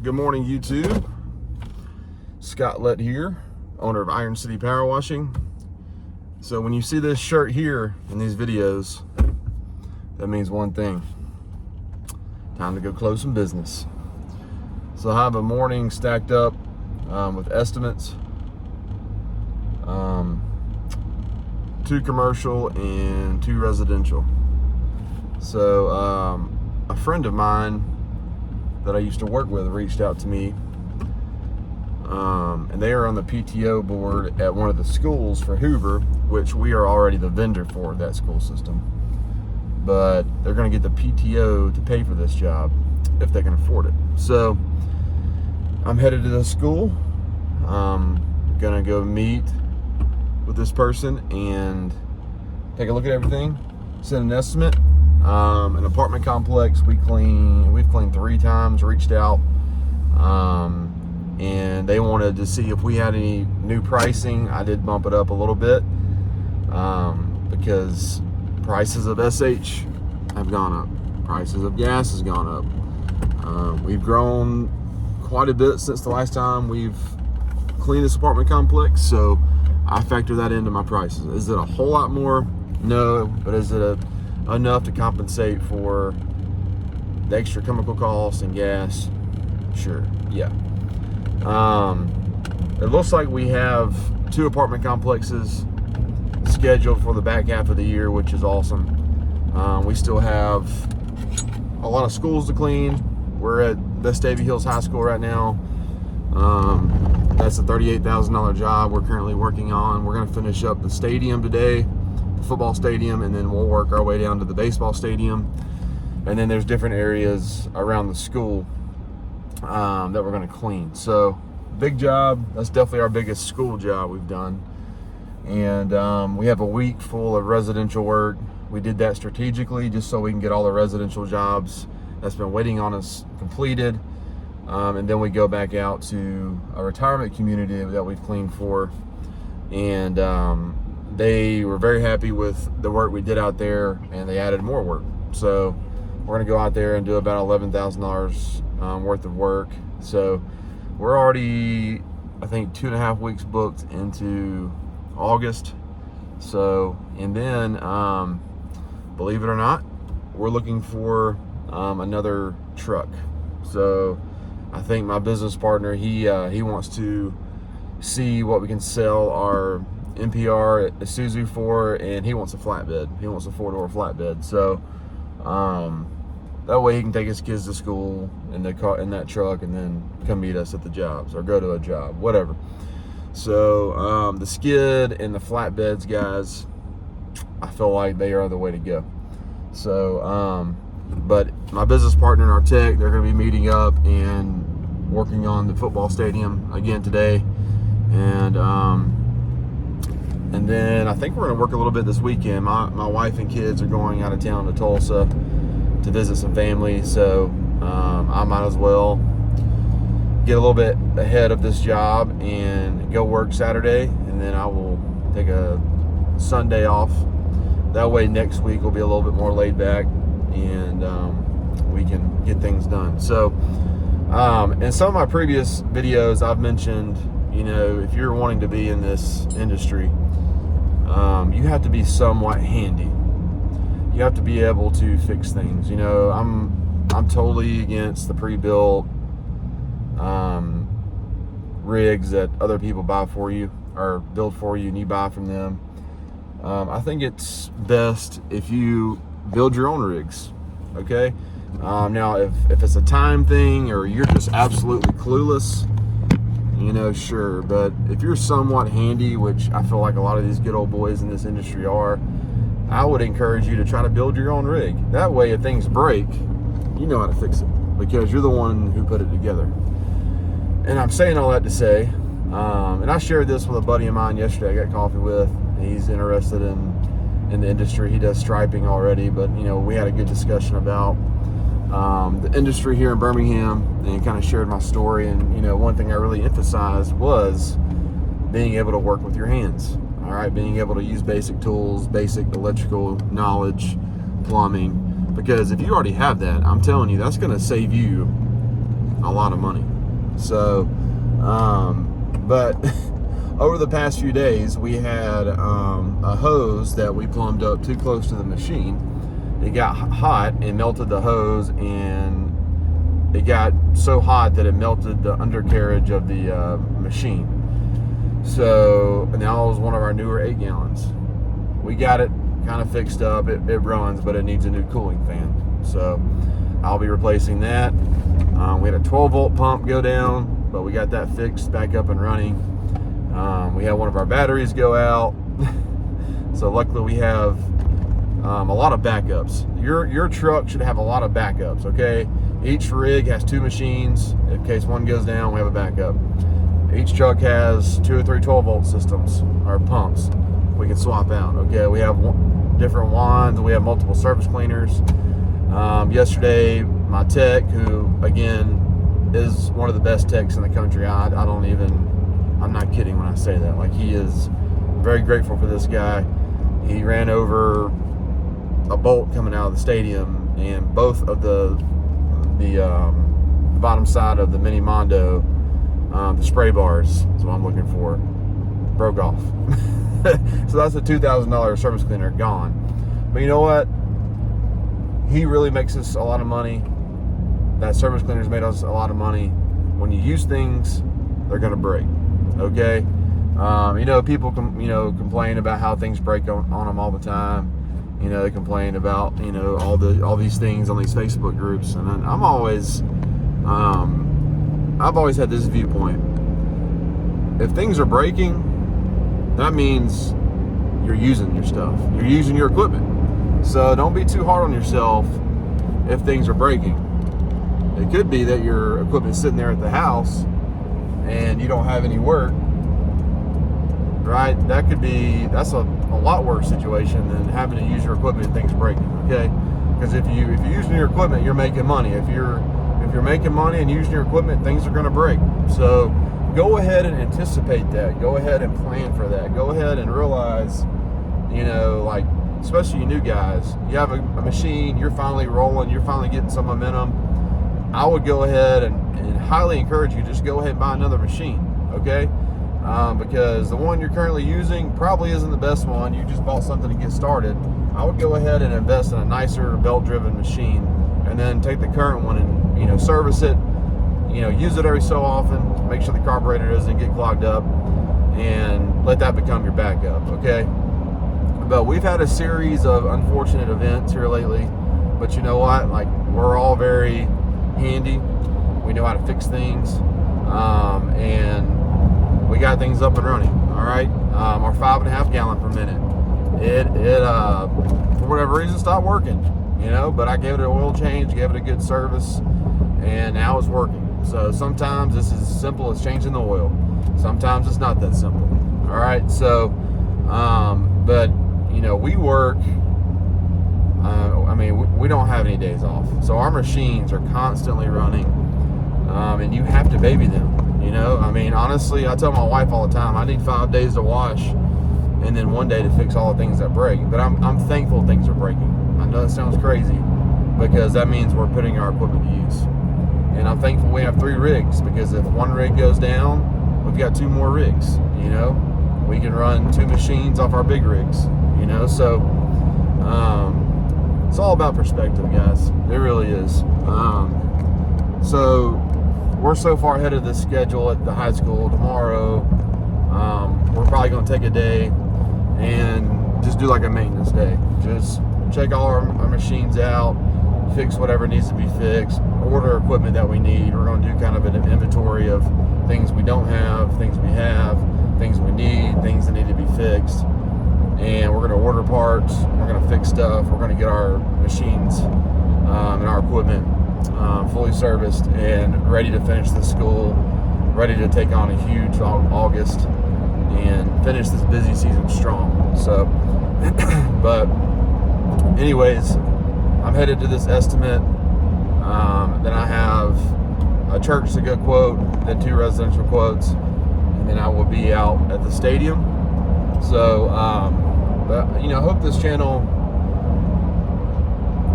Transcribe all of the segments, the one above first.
Good morning, YouTube. Scott Lett here, owner of Iron City Power Washing. So when you see this shirt here in these videos, that means one thing: time to go close some business. So I have a morning stacked up with estimates, 2 commercial and 2 residential. So a friend of mine that I used to work with reached out to me, and they are on the PTO board at one of the schools for Hoover, which we are already the vendor for that school system. But they're going to get the PTO to pay for this job if they can afford it. So I'm headed to the school. I'm going to go meet with this person and take a look at everything, send an estimate. An apartment complex we've cleaned 3 times, reached out, and they wanted to see if we had any new pricing. I did bump it up a little bit because prices of SH have gone up, prices of gas has gone up. We've grown quite a bit since the last time we've cleaned this apartment complex, so I factor that into my prices. Is it a whole lot more? No, but is it enough to compensate for the extra chemical costs and gas? Sure, yeah. It looks like we have 2 apartment complexes scheduled for the back half of the year, which is awesome. We still have a lot of schools to clean. We're at Vestavia Hills High School right now. That's a $38,000 job we're currently working on. We're going to finish up the stadium today, football stadium, and then we'll work our way down to the baseball stadium. And then there's different areas around the school that we're going to clean. So big job. That's definitely our biggest school job we've done. And we have a week full of residential work. We did that strategically just so we can get all the residential jobs that's been waiting on us completed. And then we go back out to a retirement community that we've cleaned for. And they were very happy with the work we did out there, and they added more work. So we're going to go out there and do about $11,000 worth of work. So we're already, I think, 2.5 weeks booked into August. So, and then, believe it or not, we're looking for another truck. So I think my business partner, he wants to see what we can sell our NPR at Isuzu for, and he wants a flatbed. He wants a 4-door flatbed. So that way he can take his kids to school in that truck, and then come meet us at the jobs or go to a job, whatever. So the skid and the flatbeds, guys, I feel like they are the way to go. So but my business partner and our tech, they're going to be meeting up and working on the football stadium again today. And then I think we're going to work a little bit this weekend. My wife and kids are going out of town to Tulsa to visit some family, so I might as well get a little bit ahead of this job and go work Saturday, and then I will take a Sunday off. That way next week will be a little bit more laid back, and we can get things done. So in some of my previous videos I've mentioned, you know, if you're wanting to be in this industry, you have to be somewhat handy. You have to be able to fix things. You know, I'm totally against the pre-built rigs that other people buy for you or build for you and you buy from them. I think it's best if you build your own rigs. Okay. Now, if it's a time thing or you're just absolutely clueless, you know, sure. But if you're somewhat handy, which I feel like a lot of these good old boys in this industry are, I would encourage you to try to build your own rig. That way, if things break, you know how to fix it because you're the one who put it together. And I'm saying all that to say, and I shared this with a buddy of mine yesterday I got coffee with. He's interested in the industry. He does striping already, but, you know, we had a good discussion about the industry here in Birmingham, and kind of shared my story. And, you know, one thing I really emphasized was being able to work with your hands. All right, being able to use basic tools, basic electrical knowledge, plumbing. Because if you already have that, I'm telling you, that's going to save you a lot of money. So, but over the past few days, we had a hose that we plumbed up too close to the machine. It got hot and melted the hose, and it got so hot that it melted the undercarriage of the machine. So now it was one of our newer 8 gallons. We got it kind of fixed up. It runs, but it needs a new cooling fan. So I'll be replacing that. We had a 12-volt pump go down, but we got that fixed back up and running. We had one of our batteries go out. So luckily we have a lot of backups. Your truck should have a lot of backups, okay? Each rig has 2 machines. In case one goes down, we have a backup. Each truck has 2 or 3 12-volt systems or pumps we can swap out. Okay, we have different wands, and we have multiple surface cleaners. Yesterday, my tech, who again is one of the best techs in the country, I'm not kidding when I say that. Like, he is very grateful for this guy. He ran over a bolt coming out of the stadium, and both of the bottom side of the Mini Mondo, the spray bars is what I'm looking for, broke off. So that's a $2,000 service cleaner gone. But you know what? He really makes us a lot of money. That service cleaner's made us a lot of money. When you use things, they're going to break. Okay? People complain about how things break on them all the time. They complain about, all these things on these Facebook groups. And I've always had this viewpoint. If things are breaking, that means you're using your stuff. You're using your equipment. So don't be too hard on yourself if things are breaking. It could be that your equipment's sitting there at the house and you don't have any work, right? That's a lot worse situation than having to use your equipment and things breaking, okay? Because if you're using your equipment, you're making money. If you're making money and using your equipment, things are going to break. So go ahead and anticipate that. Go ahead and plan for that. Go ahead and realize, especially you new guys, you have a machine, you're finally rolling, you're finally getting some momentum. I would go ahead and highly encourage you, just go ahead and buy another machine, okay? Because the one you're currently using probably isn't the best one. You just bought something to get started. I would go ahead and invest in a nicer belt-driven machine, and then take the current one and, service it, use it every so often, make sure the carburetor doesn't get clogged up, and let that become your backup, okay? But we've had a series of unfortunate events here lately, but you know what? We're all very handy. We know how to fix things, and we got things up and running, all right? Our 5.5 gallon per minute, it for whatever reason stopped working, but I gave it an oil change, gave it a good service, and now it's working. So sometimes this is as simple as changing the oil. Sometimes it's not that simple. All right. So, but we work. We don't have any days off. So our machines are constantly running, and you have to baby them. Honestly, I tell my wife all the time, I need 5 days to wash, and then 1 day to fix all the things that break. But I'm thankful things are breaking. I know that sounds crazy, because that means we're putting our equipment to use. And I'm thankful we have 3 rigs, because if one rig goes down, we've got 2 more rigs. We can run 2 machines off our big rigs. So it's all about perspective, guys. It really is. So we're so far ahead of the schedule at the high school. Tomorrow, we're probably going to take a day and just do like a maintenance day. Just check all our machines out, fix whatever needs to be fixed, order equipment that we need. We're going to do kind of an inventory of things we don't have, things we have, things we need, things that need to be fixed. And we're going to order parts, we're going to fix stuff, we're going to get our machines and our equipment fully serviced and ready to finish the school, ready to take on a huge August and finish this busy season strong. So, but anyways, I'm headed to this estimate. Then I have a church to go quote, then 2 residential quotes, and then I will be out at the stadium. So, but I hope this channel,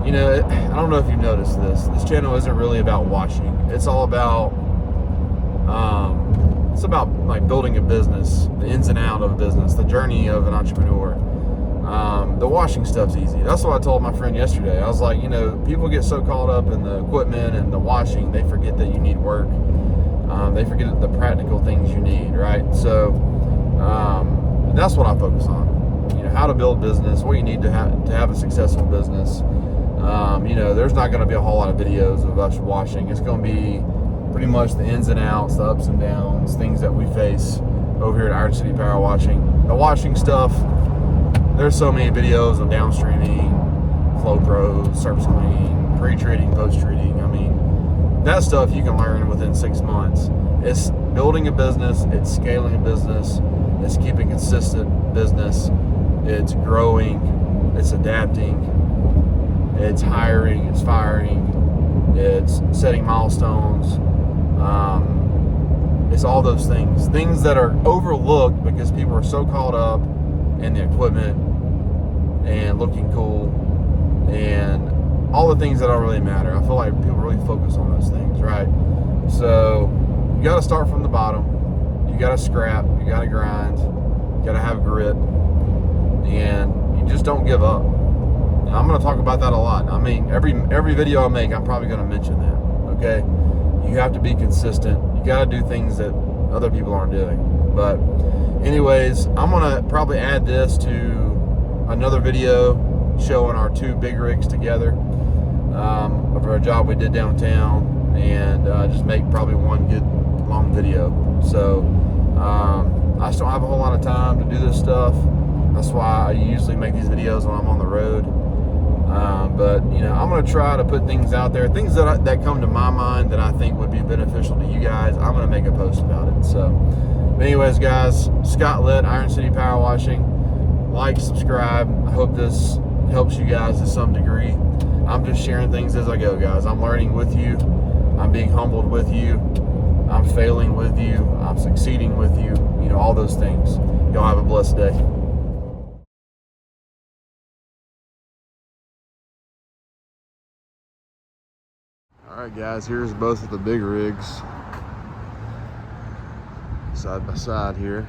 I don't know if you've noticed this. This channel isn't really about washing. it's all about like building a business, the ins and out of a business, the journey of an entrepreneur. The washing stuff's easy. That's what I told my friend yesterday. I was like, people get so caught up in the equipment and the washing, they forget that you need work. They forget the practical things you need, right? So that's what I focus on. How to build business, what you need to have a successful business. There's not going to be a whole lot of videos of us washing. It's going to be pretty much the ins and outs, the ups and downs, things that we face over here at Iron City Power Washing. The washing stuff, there's so many videos of downstreaming, flow pros, surface cleaning, pre-treating, post-treating. I mean, that stuff you can learn within 6 months. It's building a business, it's scaling a business, it's keeping consistent business, it's growing, it's adapting, it's hiring, it's firing, it's setting milestones. It's all those things that are overlooked because people are so caught up in the equipment and looking cool and all the things that don't really matter. I feel like people really focus on those things, right? So you got to start from the bottom. You got to scrap. You got to grind. You got to have grit, and you just don't give up. And I'm going to talk about that a lot. I mean, every video I make, I'm probably going to mention that. Okay, you have to be consistent. You got to do things that other people aren't doing. But anyways, I'm going to probably add this to another video showing our 2 big rigs together of our job we did downtown, and just make probably one good long video. So I just don't have a whole lot of time to do this stuff. That's why I usually make these videos when I'm on the road. But I'm going to try to put things out there, things that come to my mind that I think would be beneficial to you guys. I'm going to make a post about it. So anyways, guys, Scott Litt, Iron City Power Washing. Like, subscribe. I hope this helps you guys to some degree. I'm just sharing things as I go, guys. I'm learning with you. I'm being humbled with you. I'm failing with you. I'm succeeding with you. All those things. Y'all have a blessed day. All right, guys, here's both of the big rigs side by side here.